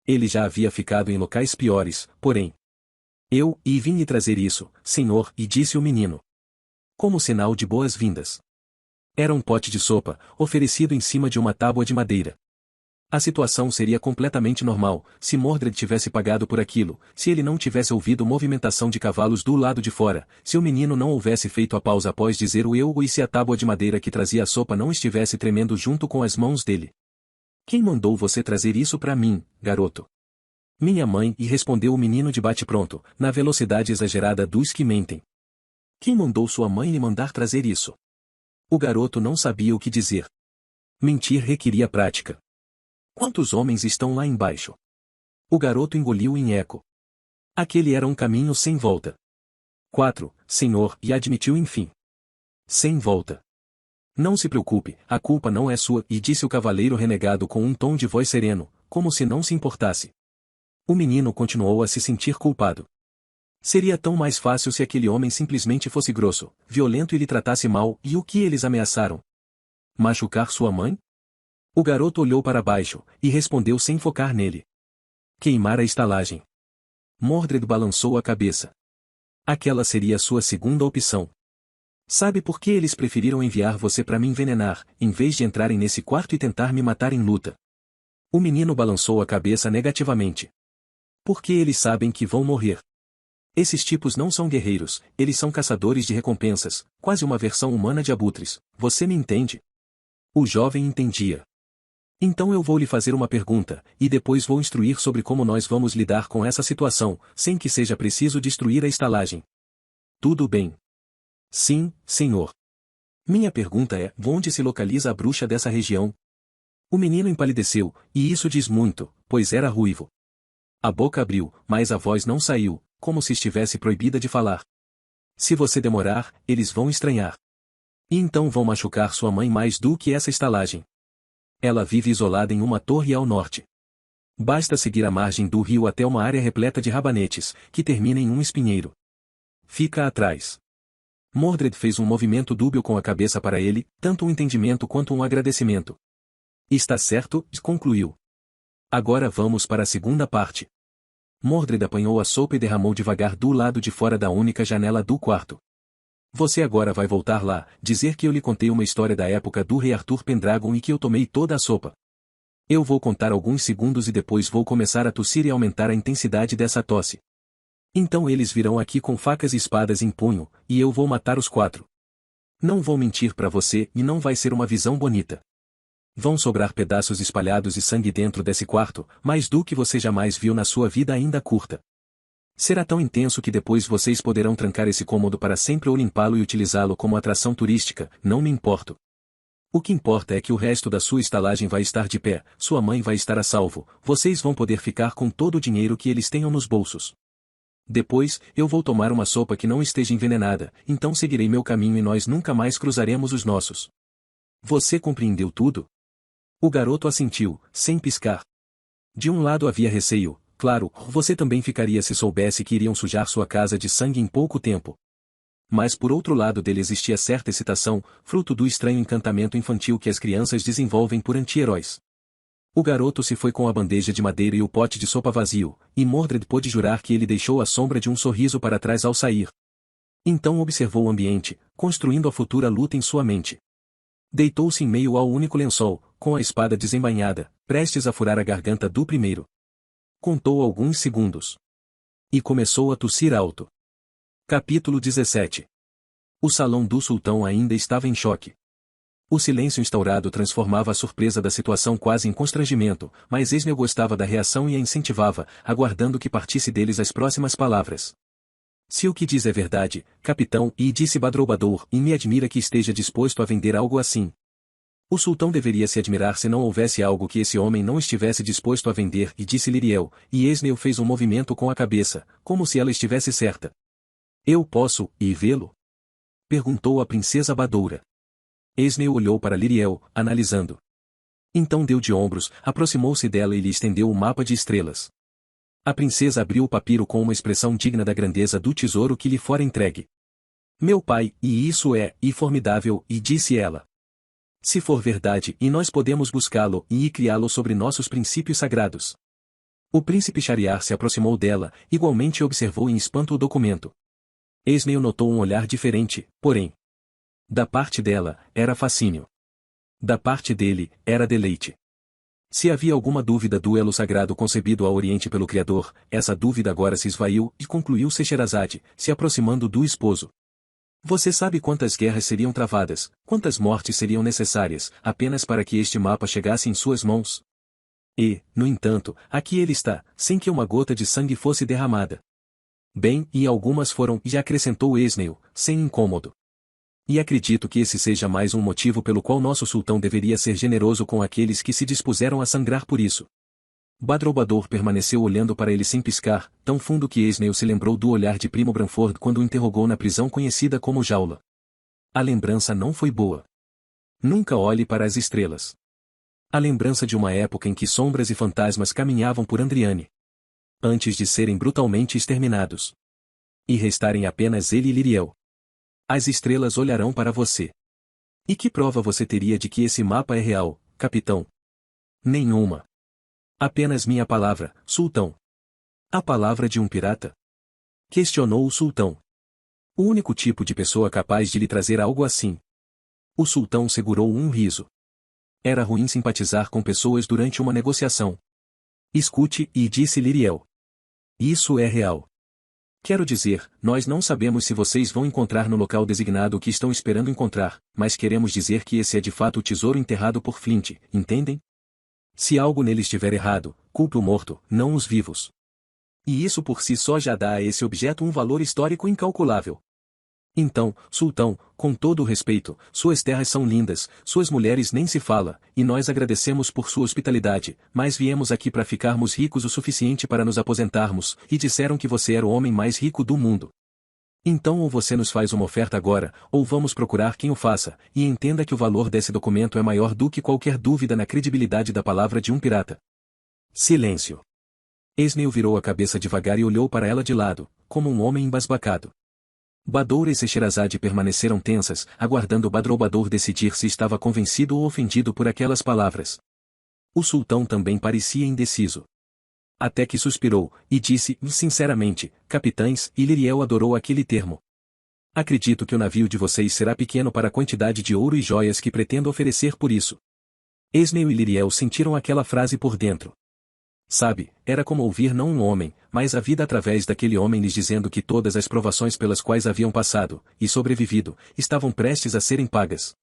Ele já havia ficado em locais piores, porém. E vim lhe trazer isso, senhor, e disse o menino. Como sinal de boas-vindas. Era um pote de sopa, oferecido em cima de uma tábua de madeira. A situação seria completamente normal, se Mordred tivesse pagado por aquilo, se ele não tivesse ouvido movimentação de cavalos do lado de fora, se o menino não houvesse feito a pausa após dizer o eu e se a tábua de madeira que trazia a sopa não estivesse tremendo junto com as mãos dele. Quem mandou você trazer isso para mim, garoto? Minha mãe, e respondeu o menino de bate-pronto, na velocidade exagerada dos que mentem. Quem mandou sua mãe lhe mandar trazer isso? O garoto não sabia o que dizer. Mentir requeria prática. Quantos homens estão lá embaixo? O garoto engoliu em eco. Aquele era um caminho sem volta. 4, senhor, e admitiu enfim. Sem volta. Não se preocupe, a culpa não é sua, e disse o cavaleiro renegado com um tom de voz sereno, como se não se importasse. O menino continuou a se sentir culpado. Seria tão mais fácil se aquele homem simplesmente fosse grosso, violento e lhe tratasse mal, e o que eles ameaçaram? Machucar sua mãe? O garoto olhou para baixo, e respondeu sem focar nele. Queimar a estalagem. Mordred balançou a cabeça. Aquela seria a sua segunda opção. Sabe por que eles preferiram enviar você para me envenenar, em vez de entrarem nesse quarto e tentar me matar em luta? O menino balançou a cabeça negativamente. Porque eles sabem que vão morrer. Esses tipos não são guerreiros, eles são caçadores de recompensas, quase uma versão humana de abutres, você me entende? O jovem entendia. Então eu vou lhe fazer uma pergunta, e depois vou instruir sobre como nós vamos lidar com essa situação, sem que seja preciso destruir a estalagem. Tudo bem. Sim, senhor. Minha pergunta é, onde se localiza a bruxa dessa região? O menino empalideceu, e isso diz muito, pois era ruivo. A boca abriu, mas a voz não saiu, como se estivesse proibida de falar. Se você demorar, eles vão estranhar. E então vão machucar sua mãe mais do que essa estalagem. Ela vive isolada em uma torre ao norte. Basta seguir a margem do rio até uma área repleta de rabanetes, que termina em um espinheiro. Fica atrás. Mordred fez um movimento dúbio com a cabeça para ele, tanto um entendimento quanto um agradecimento. Está certo, concluiu. Agora vamos para a segunda parte. Mordred apanhou a sopa e derramou devagar do lado de fora da única janela do quarto. Você agora vai voltar lá, dizer que eu lhe contei uma história da época do rei Arthur Pendragon e que eu tomei toda a sopa. Eu vou contar alguns segundos e depois vou começar a tossir e aumentar a intensidade dessa tosse. Então eles virão aqui com facas e espadas em punho, e eu vou matar os 4. Não vou mentir para você e não vai ser uma visão bonita. Vão sobrar pedaços espalhados e sangue dentro desse quarto, mais do que você jamais viu na sua vida ainda curta. Será tão intenso que depois vocês poderão trancar esse cômodo para sempre ou limpá-lo e utilizá-lo como atração turística, não me importo. O que importa é que o resto da sua estalagem vai estar de pé, sua mãe vai estar a salvo, vocês vão poder ficar com todo o dinheiro que eles tenham nos bolsos. Depois, eu vou tomar uma sopa que não esteja envenenada, então seguirei meu caminho e nós nunca mais cruzaremos os nossos. Você compreendeu tudo? O garoto assentiu, sem piscar. De um lado havia receio, claro, você também ficaria se soubesse que iriam sujar sua casa de sangue em pouco tempo. Mas por outro lado dele existia certa excitação, fruto do estranho encantamento infantil que as crianças desenvolvem por anti-heróis. O garoto se foi com a bandeja de madeira e o pote de sopa vazio, e Mordred pôde jurar que ele deixou a sombra de um sorriso para trás ao sair. Então observou o ambiente, construindo a futura luta em sua mente. Deitou-se em meio ao único lençol, com a espada desembainhada, prestes a furar a garganta do primeiro. Contou alguns segundos. E começou a tossir alto. Capítulo 17. O salão do sultão ainda estava em choque. O silêncio instaurado transformava a surpresa da situação quase em constrangimento, mas Esnel gostava da reação e a incentivava, aguardando que partisse deles as próximas palavras. Se o que diz é verdade, capitão, e disse Badroulbadour, e me admira que esteja disposto a vender algo assim. O sultão deveria se admirar se não houvesse algo que esse homem não estivesse disposto a vender, e disse Liriel, e Esnel fez um movimento com a cabeça, como se ela estivesse certa. Eu posso ir vê-lo? Perguntou a princesa Badoura. Esnel olhou para Liriel, analisando. Então deu de ombros, aproximou-se dela e lhe estendeu o mapa de estrelas. A princesa abriu o papiro com uma expressão digna da grandeza do tesouro que lhe fora entregue. Meu pai, e isso é, e formidável, e disse ela. Se for verdade, e nós podemos buscá-lo, e criá-lo sobre nossos princípios sagrados. O príncipe Shariar se aproximou dela, igualmente observou em espanto o documento. Esnel notou um olhar diferente, porém. Da parte dela, era fascínio. Da parte dele, era deleite. Se havia alguma dúvida do elo sagrado concebido ao Oriente pelo Criador, essa dúvida agora se esvaiu e concluiu Scheherazade, se aproximando do esposo. Você sabe quantas guerras seriam travadas, quantas mortes seriam necessárias, apenas para que este mapa chegasse em suas mãos? E, no entanto, aqui ele está, sem que uma gota de sangue fosse derramada. Bem, e algumas foram, e acrescentou Esnel, sem incômodo. E acredito que esse seja mais um motivo pelo qual nosso sultão deveria ser generoso com aqueles que se dispuseram a sangrar por isso. Badroulbadour permaneceu olhando para ele sem piscar, tão fundo que Esnel se lembrou do olhar de Primo Branford quando o interrogou na prisão conhecida como Jaula. A lembrança não foi boa. Nunca olhe para as estrelas. A lembrança de uma época em que sombras e fantasmas caminhavam por Andriane. Antes de serem brutalmente exterminados. E restarem apenas ele e Liriel. As estrelas olharão para você. E que prova você teria de que esse mapa é real, capitão? Nenhuma. Apenas minha palavra, sultão. A palavra de um pirata? Questionou o sultão. O único tipo de pessoa capaz de lhe trazer algo assim. O sultão segurou um riso. Era ruim simpatizar com pessoas durante uma negociação. Escute, e disse Liriel. Isso é real. Quero dizer, nós não sabemos se vocês vão encontrar no local designado o que estão esperando encontrar, mas queremos dizer que esse é de fato o tesouro enterrado por Flint, entendem? Se algo nele estiver errado, culpe o morto, não os vivos. E isso por si só já dá a esse objeto um valor histórico incalculável. Então, sultão, com todo o respeito, suas terras são lindas, suas mulheres nem se fala, e nós agradecemos por sua hospitalidade, mas viemos aqui para ficarmos ricos o suficiente para nos aposentarmos, e disseram que você era o homem mais rico do mundo. Então ou você nos faz uma oferta agora, ou vamos procurar quem o faça, e entenda que o valor desse documento é maior do que qualquer dúvida na credibilidade da palavra de um pirata. Silêncio. Esnel virou a cabeça devagar e olhou para ela de lado, como um homem embasbacado. Badoura e Scheherazade permaneceram tensas, aguardando Badroulbadour decidir se estava convencido ou ofendido por aquelas palavras. O sultão também parecia indeciso. Até que suspirou, e disse, sinceramente, capitães, e Liriel adorou aquele termo. Acredito que o navio de vocês será pequeno para a quantidade de ouro e joias que pretendo oferecer por isso. Esnel e Liriel sentiram aquela frase por dentro. Sabe, era como ouvir não um homem, mas a vida através daquele homem lhes dizendo que todas as provações pelas quais haviam passado, e sobrevivido, estavam prestes a serem pagas.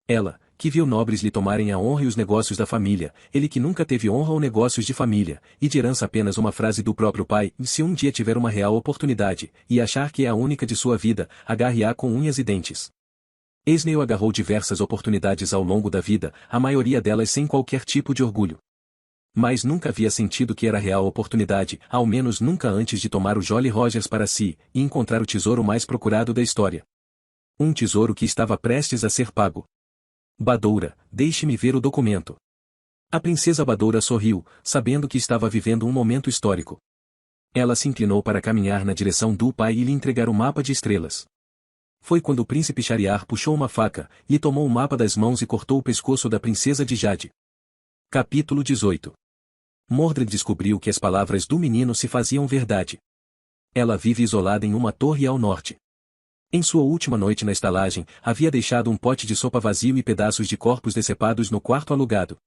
Ela, que viu nobres lhe tomarem a honra e os negócios da família, ele que nunca teve honra ou negócios de família, e de herança apenas uma frase do próprio pai, se um dia tiver uma real oportunidade, e achar que é a única de sua vida, agarre-a com unhas e dentes. Esneu agarrou diversas oportunidades ao longo da vida, a maioria delas sem qualquer tipo de orgulho. Mas nunca havia sentido que era real oportunidade, ao menos nunca antes de tomar o Jolly Rogers para si, e encontrar o tesouro mais procurado da história. Um tesouro que estava prestes a ser pago. Badoura, deixe-me ver o documento. A princesa Badoura sorriu, sabendo que estava vivendo um momento histórico. Ela se inclinou para caminhar na direção do pai e lhe entregar o mapa de estrelas. Foi quando o príncipe Shariar puxou uma faca, lhe tomou o mapa das mãos e cortou o pescoço da princesa de Jade. Capítulo 18. Mordred descobriu que as palavras do menino se faziam verdade. Ela vive isolada em uma torre ao norte. Em sua última noite na estalagem, havia deixado um pote de sopa vazio e pedaços de corpos decepados no quarto alugado.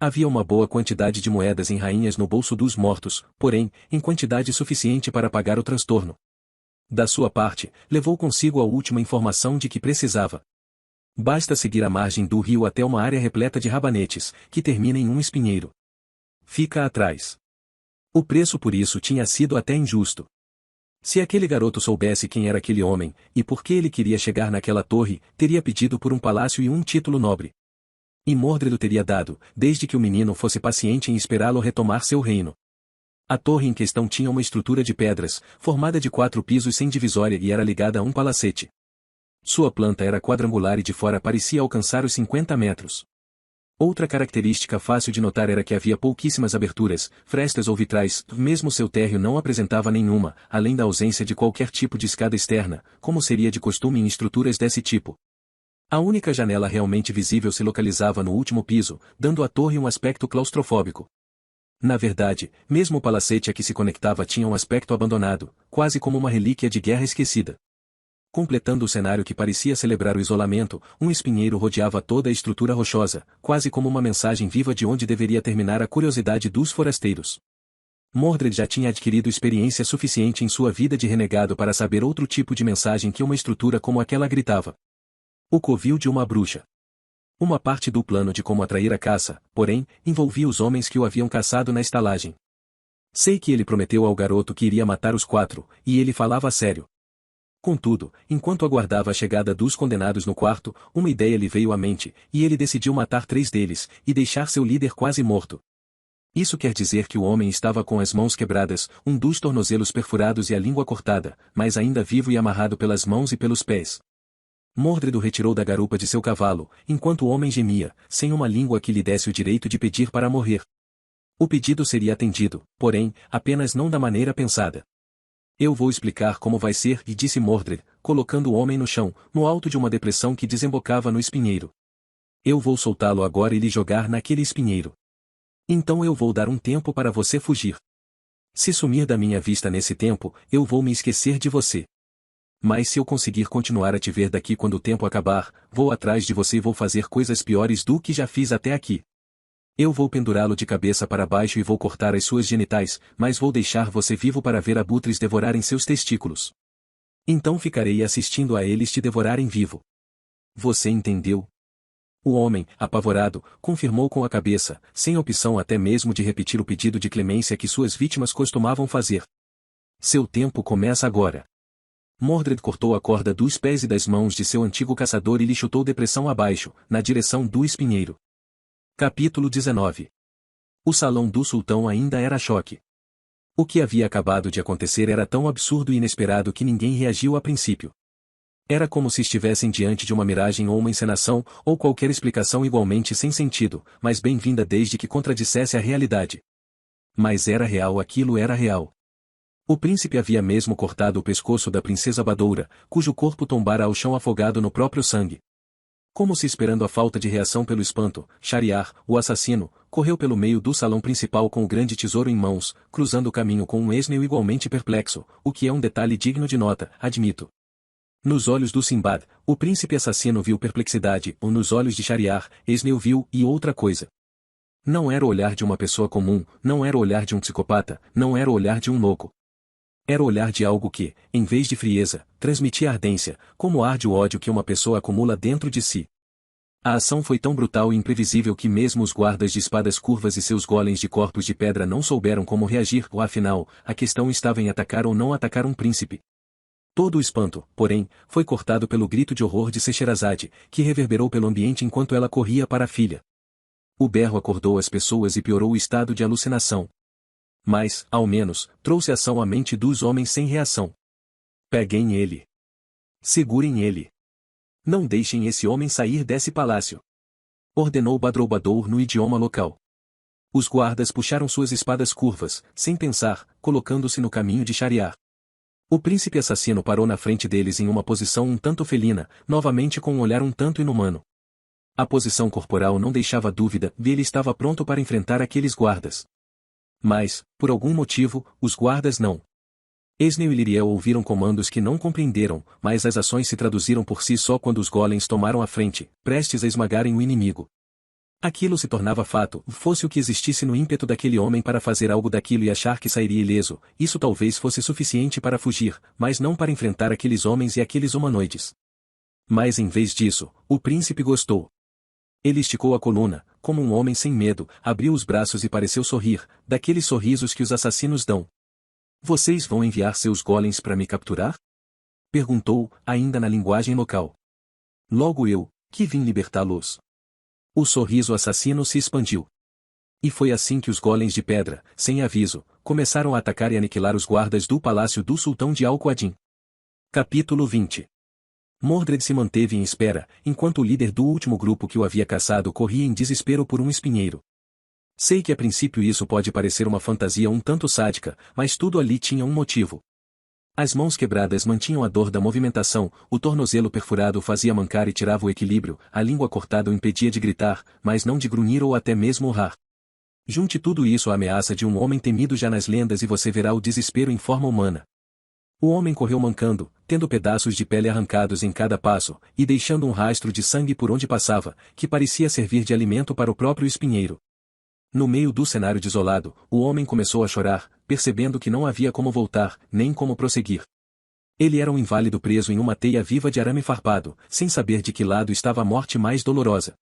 Havia uma boa quantidade de moedas em rainhas no bolso dos mortos, porém, em quantidade suficiente para pagar o transtorno. Da sua parte, levou consigo a última informação de que precisava. Basta seguir a margem do rio até uma área repleta de rabanetes, que termina em um espinheiro. Fica atrás. O preço por isso tinha sido até injusto. Se aquele garoto soubesse quem era aquele homem, e por que ele queria chegar naquela torre, teria pedido por um palácio e um título nobre. E Mordred o teria dado, desde que o menino fosse paciente em esperá-lo retomar seu reino. A torre em questão tinha uma estrutura de pedras, formada de 4 pisos sem divisória e era ligada a um palacete. Sua planta era quadrangular e de fora parecia alcançar os 50 metros. Outra característica fácil de notar era que havia pouquíssimas aberturas, frestas ou vitrais, mesmo seu térreo não apresentava nenhuma, além da ausência de qualquer tipo de escada externa, como seria de costume em estruturas desse tipo. A única janela realmente visível se localizava no último piso, dando à torre um aspecto claustrofóbico. Na verdade, mesmo o palacete a que se conectava tinha um aspecto abandonado, quase como uma relíquia de guerra esquecida. Completando o cenário que parecia celebrar o isolamento, um espinheiro rodeava toda a estrutura rochosa, quase como uma mensagem viva de onde deveria terminar a curiosidade dos forasteiros. Mordred já tinha adquirido experiência suficiente em sua vida de renegado para saber outro tipo de mensagem que uma estrutura como aquela gritava. O covil de uma bruxa. Uma parte do plano de como atrair a caça, porém, envolvia os homens que o haviam caçado na estalagem. Sei que ele prometeu ao garoto que iria matar os 4, e ele falava a sério. Contudo, enquanto aguardava a chegada dos condenados no quarto, uma ideia lhe veio à mente, e ele decidiu matar 3 deles, e deixar seu líder quase morto. Isso quer dizer que o homem estava com as mãos quebradas, um dos tornozelos perfurados e a língua cortada, mas ainda vivo e amarrado pelas mãos e pelos pés. Mordred o retirou da garupa de seu cavalo, enquanto o homem gemia, sem uma língua que lhe desse o direito de pedir para morrer. O pedido seria atendido, porém, apenas não da maneira pensada. Eu vou explicar como vai ser, e disse Mordred, colocando o homem no chão, no alto de uma depressão que desembocava no espinheiro. Eu vou soltá-lo agora e lhe jogar naquele espinheiro. Então eu vou dar um tempo para você fugir. Se sumir da minha vista nesse tempo, eu vou me esquecer de você. Mas se eu conseguir continuar a te ver daqui quando o tempo acabar, vou atrás de você e vou fazer coisas piores do que já fiz até aqui. Eu vou pendurá-lo de cabeça para baixo e vou cortar as suas genitais, mas vou deixar você vivo para ver abutres devorarem seus testículos. Então ficarei assistindo a eles te devorarem vivo. Você entendeu? O homem, apavorado, confirmou com a cabeça, sem opção até mesmo de repetir o pedido de clemência que suas vítimas costumavam fazer. Seu tempo começa agora. Mordred cortou a corda dos pés e das mãos de seu antigo caçador e lhe chutou depressão abaixo, na direção do espinheiro. Capítulo 19. O salão do sultão ainda era choque. O que havia acabado de acontecer era tão absurdo e inesperado que ninguém reagiu a princípio. Era como se estivessem diante de uma miragem ou uma encenação, ou qualquer explicação igualmente sem sentido, mas bem-vinda desde que contradissesse a realidade. Mas era real, aquilo era real. O príncipe havia mesmo cortado o pescoço da princesa Badoura, cujo corpo tombara ao chão afogado no próprio sangue. Como se esperando a falta de reação pelo espanto, Shariar, o assassino, correu pelo meio do salão principal com o grande tesouro em mãos, cruzando o caminho com um Esneu igualmente perplexo, o que é um detalhe digno de nota, admito. Nos olhos do Sinbad, o príncipe assassino viu perplexidade, ou nos olhos de Shariar, Esneu viu, e outra coisa. Não era o olhar de uma pessoa comum, não era o olhar de um psicopata, não era o olhar de um louco. Era o olhar de algo que, em vez de frieza, transmitia ardência, como arde o ódio que uma pessoa acumula dentro de si. A ação foi tão brutal e imprevisível que mesmo os guardas de espadas curvas e seus golems de corpos de pedra não souberam como reagir, ou afinal, a questão estava em atacar ou não atacar um príncipe. Todo o espanto, porém, foi cortado pelo grito de horror de Scheherazade, que reverberou pelo ambiente enquanto ela corria para a filha. O berro acordou as pessoas e piorou o estado de alucinação. Mas, ao menos, trouxe ação à mente dos homens sem reação. Peguem ele. Segurem ele. Não deixem esse homem sair desse palácio. Ordenou Badroulbadour no idioma local. Os guardas puxaram suas espadas curvas, sem pensar, colocando-se no caminho de Shahriar. O príncipe assassino parou na frente deles em uma posição um tanto felina, novamente com um olhar um tanto inumano. A posição corporal não deixava dúvida e ele estava pronto para enfrentar aqueles guardas. Mas, por algum motivo, os guardas não. Esneu e Liriel ouviram comandos que não compreenderam, mas as ações se traduziram por si só quando os golems tomaram a frente, prestes a esmagarem o inimigo. Aquilo se tornava fato, fosse o que existisse no ímpeto daquele homem para fazer algo daquilo e achar que sairia ileso, isso talvez fosse suficiente para fugir, mas não para enfrentar aqueles homens e aqueles humanoides. Mas em vez disso, o príncipe gostou. Ele esticou a coluna, como um homem sem medo, abriu os braços e pareceu sorrir, daqueles sorrisos que os assassinos dão. Vocês vão enviar seus golems para me capturar? Perguntou, ainda na linguagem local. Logo eu, que vim libertá-los. O sorriso assassino se expandiu. E foi assim que os golems de pedra, sem aviso, começaram a atacar e aniquilar os guardas do palácio do sultão de Al-Qadim. Capítulo 20. Mordred se manteve em espera, enquanto o líder do último grupo que o havia caçado corria em desespero por um espinheiro. Sei que a princípio isso pode parecer uma fantasia um tanto sádica, mas tudo ali tinha um motivo. As mãos quebradas mantinham a dor da movimentação, o tornozelo perfurado o fazia mancar e tirava o equilíbrio, a língua cortada o impedia de gritar, mas não de grunhir ou até mesmo urrar. Junte tudo isso à ameaça de um homem temido já nas lendas e você verá o desespero em forma humana. O homem correu mancando, tendo pedaços de pele arrancados em cada passo, e deixando um rastro de sangue por onde passava, que parecia servir de alimento para o próprio espinheiro. No meio do cenário desolado, o homem começou a chorar, percebendo que não havia como voltar, nem como prosseguir. Ele era um inválido preso em uma teia viva de arame farpado, sem saber de que lado estava a morte mais dolorosa.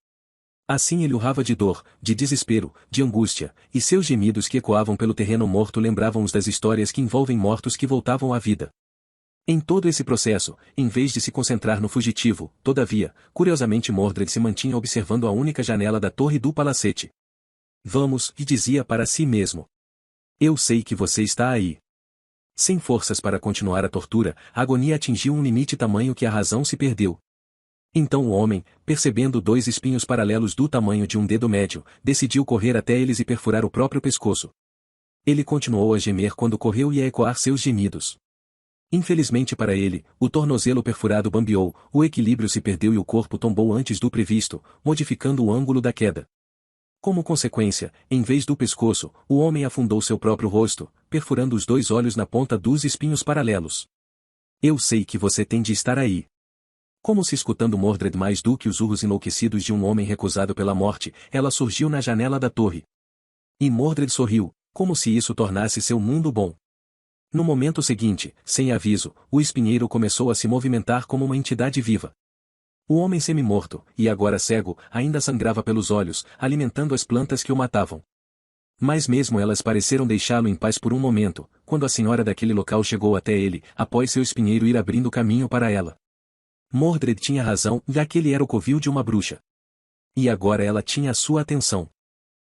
Assim ele urrava de dor, de desespero, de angústia, e seus gemidos que ecoavam pelo terreno morto lembravam-os das histórias que envolvem mortos que voltavam à vida. Em todo esse processo, em vez de se concentrar no fugitivo, todavia, curiosamente Mordred se mantinha observando a única janela da torre do palacete. Vamos, e dizia para si mesmo. Eu sei que você está aí. Sem forças para continuar a tortura, a agonia atingiu um limite tamanho que a razão se perdeu. Então o homem, percebendo dois espinhos paralelos do tamanho de um dedo médio, decidiu correr até eles e perfurar o próprio pescoço. Ele continuou a gemer quando correu e a ecoar seus gemidos. Infelizmente para ele, o tornozelo perfurado bambeou, o equilíbrio se perdeu e o corpo tombou antes do previsto, modificando o ângulo da queda. Como consequência, em vez do pescoço, o homem afundou seu próprio rosto, perfurando os dois olhos na ponta dos espinhos paralelos. Eu sei que você tem de estar aí. Como se escutando Mordred mais do que os urros enlouquecidos de um homem recusado pela morte, ela surgiu na janela da torre. E Mordred sorriu, como se isso tornasse seu mundo bom. No momento seguinte, sem aviso, o espinheiro começou a se movimentar como uma entidade viva. O homem semi-morto, e agora cego, ainda sangrava pelos olhos, alimentando as plantas que o matavam. Mas mesmo elas pareceram deixá-lo em paz por um momento, quando a senhora daquele local chegou até ele, após seu espinheiro ir abrindo caminho para ela. Mordred tinha razão, já que ele era o covil de uma bruxa. E agora ela tinha a sua atenção.